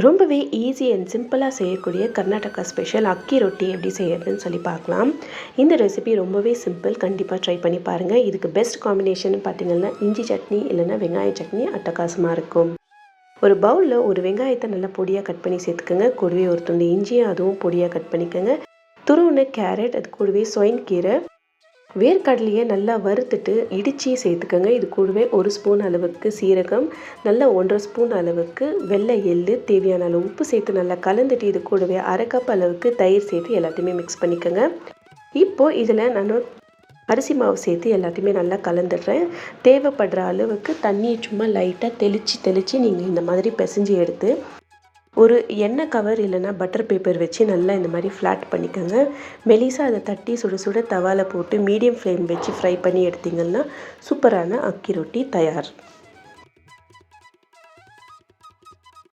ரொம்பவே easy and சிம்பிளாக செய்யக்கூடிய கர்நாடகா ஸ்பெஷல் அக்கி ரொட்டி எப்படி செய்யறதுன்னு சொல்லி பார்க்கலாம். இந்த ரெசிபி ரொம்பவே சிம்பிள். கண்டிப்பாக ட்ரை பண்ணி பாருங்கள். இதுக்கு பெஸ்ட் காம்பினேஷன் பார்த்தீங்கன்னா இஞ்சி சட்னி இல்லைன்னா வெங்காய சட்னி அட்டகாசமாக இருக்கும். ஒரு பவுலில் ஒரு வெங்காயத்தை நல்லா பொடியாக கட் பண்ணி சேர்த்துக்கோங்க. கூடவே ஒரு துண்டு இஞ்சியும் அதுவும் பொடியாக கட் பண்ணிக்கோங்க. துருவின கேரட், அது கூடவே சொயின் கீரை, வேர்க்கடலையை நல்லா வறுத்துட்டு இடித்து சேர்த்துக்கோங்க. இது கூடவே 1 ஸ்பூன் அளவுக்கு சீரகம், நல்லா 1.5 ஸ்பூன் அளவுக்கு வெள்ளை எள்ளு, தேவையான அளவு உப்பு சேர்த்து நல்லா கலந்துட்டு இது கூடவே 1/2 கப் அளவுக்கு தயிர் சேர்த்து எல்லாத்தையுமே மிக்ஸ் பண்ணிக்கோங்க. இப்போது இதில் நான் அரிசி மாவு சேர்த்து எல்லாத்தையுமே நல்லா கலந்துடுறேன். தேவைப்படுற அளவுக்கு தண்ணியை சும்மா லைட்டாக தெளித்து நீங்கள் இந்த மாதிரி பிசைஞ்சு எடுத்து ஒரு எண்ணெய் கவர் இல்லைன்னா பட்டர் பேப்பர் வச்சு நல்லா இந்த மாதிரி ஃப்ளாட் பண்ணிக்கோங்க. மெலிசாக அதை தட்டி சுட சுட தவாவில் போட்டு மீடியம் ஃப்ளேம் வச்சு ஃப்ரை பண்ணி எடுத்திங்கன்னா சூப்பரான அக்கி ரொட்டி தயார்.